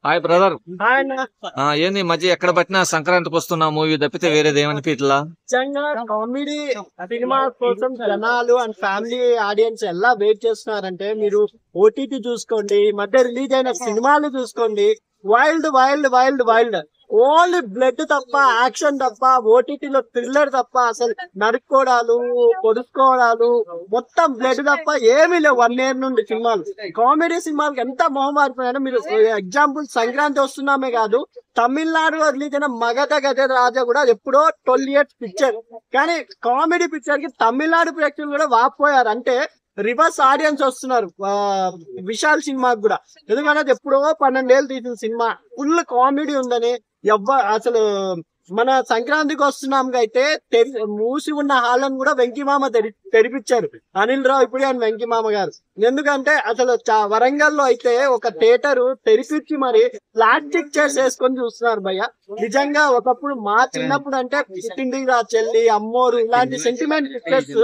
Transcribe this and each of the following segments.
Hi brother. Hi అన్న. ఏంది ఈ మధ్య ఎక్కడ పట్టినా సంక్రాంతికి వస్తున్నా మూవీ తప్పితే వేరేది ఏమనిపిట్లా? నిజంగా కామెడీ సినిమా కోసం జనాలు అండ్ ఫ్యామిలీ ఆడియన్స్ ఎలా వెయిట్ చేస్తున్నారంటే మీరు ఓటీటీ చూసుకోండి, ఈ మధ్య రిలీజ్ అయిన సినిమాలు చూసుకోండి, wild wild wild wild. Only blood తప్ప, యాక్షన్ తప్ప, ఓటీటీలో థ్రిల్లర్ తప్ప, అసలు నరుక్కోవడాలు, పొడుచుకోవడాలు, మొత్తం బ్లడ్ తప్ప ఏమీ లేవు 1 year నుండి సినిమాలు. కామెడీ సినిమాలకు ఎంత మొహం మారిపోయారో మీరు ఎగ్జాంపుల్ సంక్రాంతి వస్తున్నామే కాదు, తమిళనాడు రిలీజ్ అయిన మగధ గజ రాజా కూడా ఎప్పుడో 12 years పిక్చర్, కానీ కామెడీ పిక్చర్ కి తమిళనాడు ప్రేక్షకులు కూడా వాపోయారు. అంటే రివర్స్ ఆడియన్స్ వస్తున్నారు విశాల్ సినిమాకి కూడా. ఎందుకంటే అది ఎప్పుడో 12 ఏళ్ళు తీసిన సినిమా, ఫుల్ కామెడీ ఉందని అసలు మన సంక్రాంతికి వస్తున్నాం అయితే మూసి ఉన్న హాలను కూడా వెంకిమామ తెరిపించారు. అనిల్ రావు ఇప్పుడు అని వెంకిమామ గారు. ఎందుకంటే అసలు వరంగల్లో అయితే ఒక థియేటర్ తెరిపించి మరి ప్లాస్టిక్ చైర్స్ వేసుకొని చూస్తున్నారు భయ్య. నిజంగా ఒకప్పుడు మా చిన్నప్పుడు అంటే పుట్టింటికి రా చెల్లి, అమ్మోరు ఇలాంటి సెంటిమెంట్ పిక్చర్స్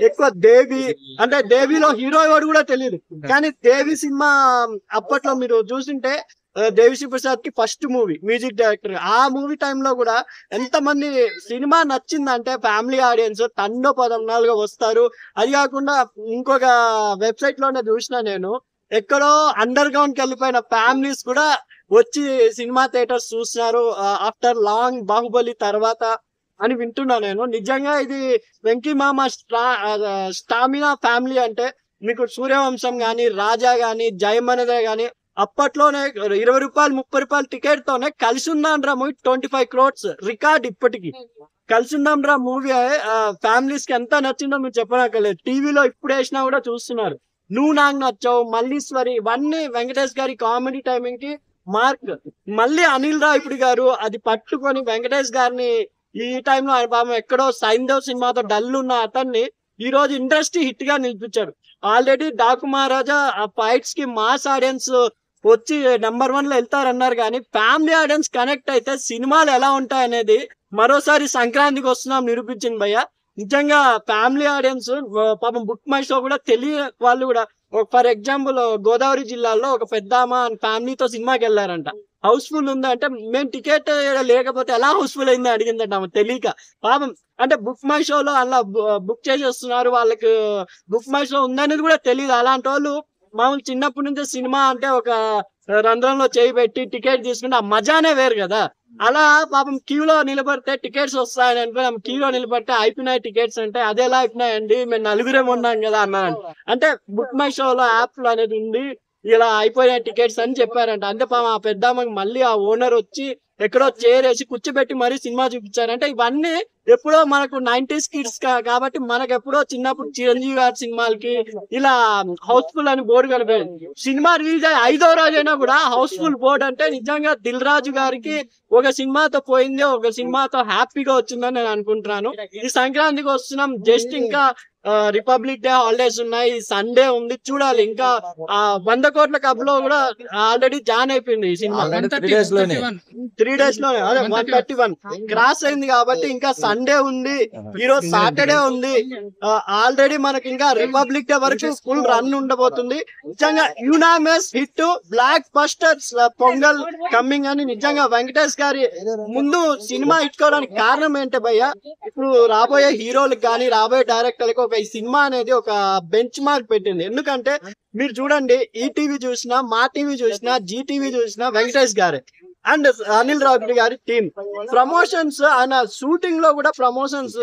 ఎక్కువ. దేవి అంటే దేవిలో హీరో ఎవరు కూడా తెలియదు, కానీ దేవి సినిమా అప్పట్లో మీరు చూసింటే దేవిశ్రీ ప్రసాద్ కి ఫస్ట్ మూవీ మ్యూజిక్ డైరెక్టర్. ఆ మూవీ టైంలో కూడా ఎంత మంది సినిమా నచ్చిందంటే ఫ్యామిలీ ఆడియన్స్ తండోపదంనాలుగా వస్తారు. అది కాకుండా ఇంకొక వెబ్సైట్ లోనే చూసిన నేను, ఎక్కడో అండర్ గ్రౌండ్ కి వెళ్ళిపోయిన ఫ్యామిలీస్ కూడా వచ్చి సినిమా థియేటర్స్ చూస్తున్నారు ఆఫ్టర్ లాంగ్ బాహుబలి తర్వాత అని వింటున్నా నేను. నిజంగా ఇది వెంకీమామ స్టామినా ఫ్యామిలీ. అంటే మీకు సూర్యవంశం గాని, రాజా గాని, జయమనదే గాని అప్పట్లోనే 20 రూపాయలు 30 రూపాయలు టికెట్ తోనే కలిసి ఉందాం రా మూవీ 25 crores రికార్డ్. ఇప్పటికి కలిసి ఉందాం రా మూవీ ఫ్యామిలీస్ కి ఎంత నచ్చిందో మీరు చెప్పనక్కర్లేదు. టీవీలో ఇప్పుడు వేసినా కూడా చూస్తున్నారు. నువ్వు నాకు నచ్చావు, మల్లీశ్వరి, ఇవన్నీ వెంకటేష్ గారి కామెడీ టైమింగ్ కి మార్క్. మళ్ళీ అనిల్ రావిపూడి గారు అది పట్టుకొని వెంకటేష్ గారిని ఈ టైంలో ఆయన పాపం ఎక్కడో సైంధవ్ సినిమాతో డల్ ఉన్న అతన్ని ఈ రోజు ఇండస్ట్రీ హిట్ గా నిలిపించారు. ఆల్రెడీ డాకు మహారాజా ఆ ఫైట్స్ కి మాస్ ఆడియన్స్ వచ్చి నెంబర్ 1 లో వెళ్తారన్నారు, కానీ ఫ్యామిలీ ఆడియన్స్ కనెక్ట్ అయితే సినిమాలు ఎలా ఉంటాయనేది మరోసారి సంక్రాంతికి వస్తున్నాం నిరూపించింది భయ్య. నిజంగా ఫ్యామిలీ ఆడియన్స్ పాపం బుక్ మై షో కూడా తెలియ వాళ్ళు కూడా, ఫర్ ఎగ్జాంపుల్ గోదావరి జిల్లాలో ఒక పెద్దామ ఫ్యామిలీతో సినిమాకి వెళ్ళారంట. హౌస్ఫుల్ ఉందంటే మేము టికెట్ లేకపోతే ఎలా హౌస్ఫుల్ అయింది అడిగిందంట ఆమె తెలియక. పాపం అంటే బుక్ మై షోలో అలా బుక్ చేసేస్తున్నారు, వాళ్ళకి బుక్ మై షో ఉందనేది కూడా తెలియదు. అలాంటి వాళ్ళు మామూలు చిన్నప్పటి నుంచి సినిమా అంటే ఒక రంధ్రంలో చేయి పెట్టి టికెట్ తీసుకుంటే ఆ మజానే వేరు కదా. అలా పాపం క్యూలో నిలబడితే టికెట్స్ వస్తాయని అనుకుని ఆమె క్యూలో నిలబడితే అయిపోయినాయి టికెట్స్ అంటే, అదేలా అయిపోయినాయండి మేము 4 ఉన్నాం కదా అన్నాను. అంటే బుక్ మై షోలో యాప్ అనేది ఉంది, ఇలా అయిపోయినాయి టికెట్స్ అని చెప్పారంట. అంటే పాపం ఆ పెద్దామకి మళ్ళీ ఆ ఓనర్ వచ్చి ఎక్కడో చేరేసి కూర్చోబెట్టి మరీ సినిమా చూపించారంటే ఇవన్నీ ఎప్పుడో మనకు 90s కిడ్స్ కాబట్టి మనకు ఎప్పుడో చిన్నప్పుడు చిరంజీవి గారి సినిమాలకి ఇలా హౌస్ఫుల్ అని బోర్డు కనిపించింది. సినిమా రిలీజ్ అయ్యి 5వ రోజైనా కూడా హౌస్ఫుల్ బోర్డు అంటే నిజంగా దిల్ రాజు గారికి ఒక సినిమాతో పోయింది, ఒక సినిమాతో హ్యాపీగా వచ్చిందని నేను అనుకుంటున్నాను. ఈ సంక్రాంతికి వస్తున్నాం, జస్ట్ ఇంకా రిపబ్లిక్ డే హాలిడేస్ ఉన్నాయి, సండే ఉంది, చూడాలి. ఇంకా 100 కోట్ల క్లబ్ లో కూడా ఆల్రెడీ జాయిన్ అయిపోయింది ఈ సినిమా. 3 days లోనే అదే 131 క్రాస్ అయింది కాబట్టి ఇంకా సండే ఉంది, ఈ రోజు సాటర్డే ఉంది. ఆల్రెడీ మనకి ఇంకా రిపబ్లిక్ డే వరకు ఫుల్ రన్ ఉండబోతుంది. నిజంగా unanimous hit, blockbusters Pongal coming అని. నిజంగా వెంకటేష్ గారి ముందు సినిమా ఇట్టుకోవడానికి కారణం ఏంటి భయ్య, ఇప్పుడు రాబోయే హీరోలకు కానీ రాబోయే డైరెక్టర్లకు ఒక ఈ సినిమా అనేది ఒక బెంచ్ మార్క్ పెట్టింది. ఎందుకంటే మీరు చూడండి, ఈటీవీ చూసినా, మా టీవీ చూసినా, జీటీవీ చూసినా వెంకటేష్ గారే అండ్ అనిల్ రావిపూడి గారి టీమ్. ప్రమోషన్స్ ఆయన షూటింగ్ లో కూడా ప్రమోషన్స్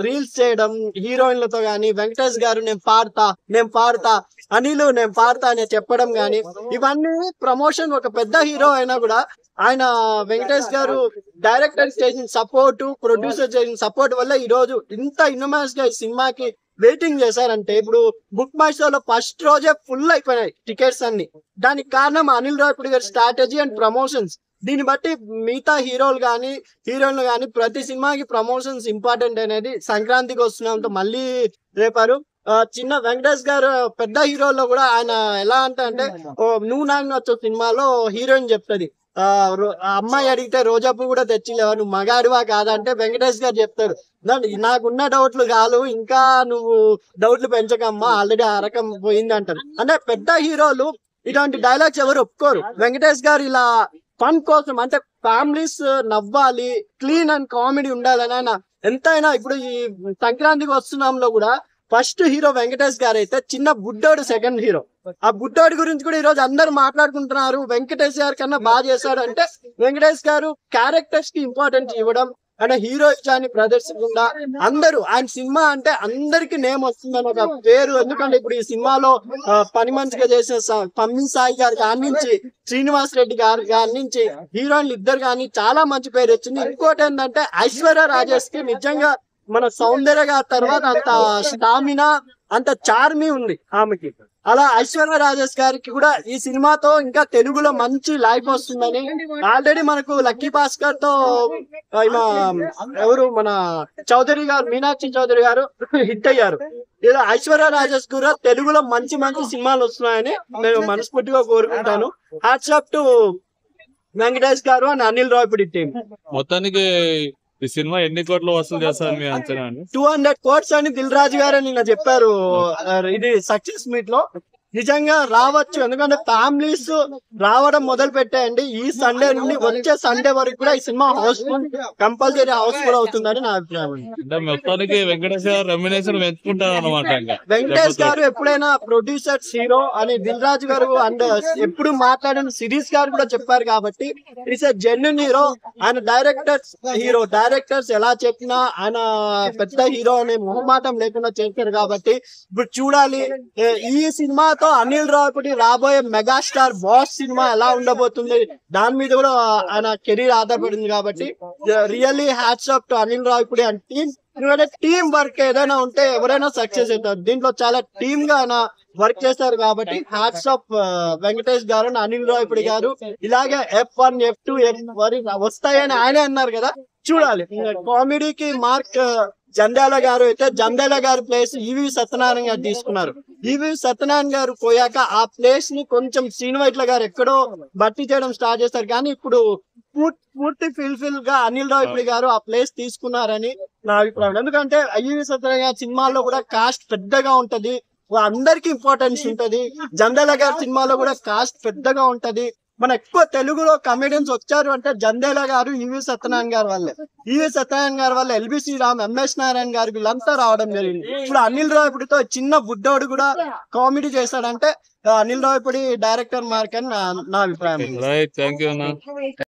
రీల్స్ చేయడం హీరోయిన్లతో గానీ, వెంకటేష్ గారు నేను పాడతా అనిల్ నేను పాడతా అని చెప్పడం గానీ, ఇవన్నీ ప్రమోషన్. ఒక పెద్ద హీరో అయినా కూడా ఆయన వెంకటేష్ గారు డైరెక్టర్ చేసిన సపోర్ట్, ప్రొడ్యూసర్ చేసిన సపోర్ట్ వల్ల ఈ రోజు ఇంత ఇన్నోమస్ గా ఈ సినిమాకి వెయిటింగ్ చేశారంటే, ఇప్పుడు బుక్ మై షోలో ఫస్ట్ రోజే ఫుల్ అయిపోయినాయి టికెట్స్ అన్ని. దానికి కారణం అనిల్ రావిపూడి గారి స్ట్రాటజీ అండ్ ప్రమోషన్స్. దీన్ని బట్టి మిగతా హీరోలు కానీ హీరోయిన్లు కానీ ప్రతి సినిమాకి ప్రమోషన్స్ ఇంపార్టెంట్ అనేది సంక్రాంతికి వస్తున్నాంతో మళ్ళీ రేపారు. చిన్న వెంకటేష్ గారు పెద్ద హీరోల్లో కూడా ఆయన ఎలా అంటే నువ్వు నాకు నచ్చే సినిమాలో హీరోయిన్ చెప్తుంది, అమ్మాయి అడిగితే రోజాపు కూడా తెచ్చిలేవా, నువ్వు మగాడివా కాదంటే వెంకటేష్ గారు చెప్తారు, నాకున్న డౌట్లు కాదు, ఇంకా నువ్వు డౌట్లు పెంచకమ్మా, ఆల్రెడీ ఆ రకం పోయింది అంటారు. అంటే పెద్ద హీరోలు ఇటువంటి డైలాగ్స్ ఎవరు ఒప్పుకోరు. వెంకటేష్ గారు ఇలా ఫన్ కోసం అంటే ఫ్యామిలీస్ నవ్వాలి, క్లీన్ అండ్ కామెడీ ఉండాలని ఆయన ఎంతైనా ఇప్పుడు ఈ సంక్రాంతికి వస్తున్నాంలో కూడా ఫస్ట్ హీరో వెంకటేష్ గారు అయితే, చిన్న బుడ్డోడు సెకండ్ హీరో. ఆ బుడ్డోడి గురించి కూడా ఈ రోజు అందరు మాట్లాడుకుంటున్నారు. వెంకటేష్ గారి కన్నా బాగా చేశాడు అంటే వెంకటేష్ గారు క్యారెక్టర్స్ కి ఇంపార్టెన్స్ ఇవ్వడం, అంటే హీరోయిజాన్ని ప్రదర్శించకుండా అందరూ ఆయన సినిమా అంటే అందరికి నేమ్ వస్తుందని ఒక పేరు. ఎందుకంటే ఇప్పుడు ఈ సినిమాలో పని మంచిగా చేసిన పమ్మి సాయి గారి కాని నుంచి, శ్రీనివాస్ రెడ్డి గారి నుంచి హీరోయిన్లు ఇద్దరు కానీ చాలా మంచి పేరు వచ్చింది. ఇంకోటి ఏంటంటే ఐశ్వర్య రాజేష్ కి నిజంగా మన సౌందర్య గారి తర్వాత అంత స్టామినా, అంత చార్మి ఉంది ఆమెకి. అలా ఐశ్వర్య రాజేష్ గారికి కూడా ఈ సినిమాతో ఇంకా తెలుగులో మంచి లైఫ్ వస్తుందని, ఆల్రెడీ మనకు లక్కీ భాస్కర్ తో ఎవరు మన చౌదరి గారు, మీనాక్షి చౌదరి గారు హిట్ అయ్యారు. ఇలా ఐశ్వర్య రాజేష్ కూడా తెలుగులో మంచి మంచి సినిమాలు వస్తున్నాయని నేను మనస్ఫూర్తిగా కోరుకుంటాను. హ్యాట్స్ ఆఫ్ టు వెంకటేష్ గారు అండ్ అనిల్ రావిపూడి టీం. మొత్తానికి ఈ సినిమా ఎన్ని కోట్లు వసూలు చేస్తారు మీ అంచనా? 200 crores అని దిల్ రాజు గారు నిన్న చెప్పారు ఇది సక్సెస్ మీట్ లో. నిజంగా రావచ్చు, ఎందుకంటే ఫ్యామిలీస్ రావడం మొదలు పెట్టాయండి. ఈ సండే నుండి వచ్చే సండే వరకు కూడా ఈ సినిమా హౌస్ఫుల్, కంపల్సరీ హౌస్ఫుల్ అవుతుందని నా అభిప్రాయం. అంటే మొత్తానికి వెంకటేష్ గారు రెమ్యునేషన్ పెంచుకుంటారు అనమాట. వెంకటేష్ గారు ఎప్పుడైనా ప్రొడ్యూసర్స్ హీరో అని దిల్ రాజు గారు అండ్ ఎప్పుడు మాట్లాడిన సిరీస్ గారు కూడా చెప్పారు కాబట్టి ఇట్స్ ఎ జెన్యున్ హీరో. ఆయన డైరెక్టర్స్ ఎలా చెప్పినా ఆయన పెద్ద హీరో అనే మొహమాటం లేకుండా చేశారు కాబట్టి ఇప్పుడు చూడాలి ఈ సినిమాతో అనిల్ రావిపూడి రాబోయే మెగాస్టార్ బాస్ సినిమా ఎలా ఉండబోతుంది, దాని మీద కూడా ఆయన కెరీర్ ఆధారపడింది. కాబట్టి really hats off to Anil Ravipudi and team. ఎందుకంటే టీమ్ వర్క్ ఏదైనా ఉంటే ఎవరైనా సక్సెస్ అవుతారు. దీంట్లో చాలా టీమ్ గా ఆయన వర్క్ చేస్తారు కాబట్టి హ్యాట్స్ ఆఫ్ వెంకటేష్ గారు, అనిల్ రావిపూడి గారు. ఇలాగే F1, F2, F3 వస్తాయని ఆయనే అన్నారు కదా, చూడాలి. కామెడీకి మార్క్ జంధ్యాల గారు అయితే, జంధ్యాల గారి ప్లేస్ ఈవి సత్యనారాయణ గారు తీసుకున్నారు. ఈవి సత్యనారాయణ గారు పోయాక ఆ ప్లేస్ ని కొంచెం శ్రీనివైట్ల గారు ఎక్కడో భర్తీ చేయడం స్టార్ట్ చేస్తారు. కానీ ఇప్పుడు పూర్తి ఫిల్ గా అనిల్ రావిపూడి గారు ఆ ప్లేస్ తీసుకున్నారని నా అభిప్రాయం. ఎందుకంటే ఈవి సత్యనారాయణ గారి సినిమాల్లో కూడా కాస్ట్ పెద్దగా ఉంటది, అందరికి ఇంపార్టెన్స్ ఉంటది. జంధ్యాల గారి సినిమాలో కూడా కాస్ట్ పెద్దగా ఉంటది. మన ఎక్కువ తెలుగులో కమెడియన్స్ వచ్చారు అంటే జంధ్యాల గారు, ఈవి సత్యనారాయణ గారి వల్లే. ఈవి సత్యనారాయణ గారి వల్ల ఎల్బి శ్రీరామ్, ఎంఎస్ నారాయణ గారు వీళ్ళంతా రావడం జరిగింది. ఇప్పుడు అనిల్ రావిపూడితో చిన్న బుడ్డోడు కూడా కామెడీ చేశాడంటే అనిల్ రావిపూడి డైరెక్టర్ మార్క్ అని నా అభిప్రాయం. థ్యాంక్ యూ అన్న.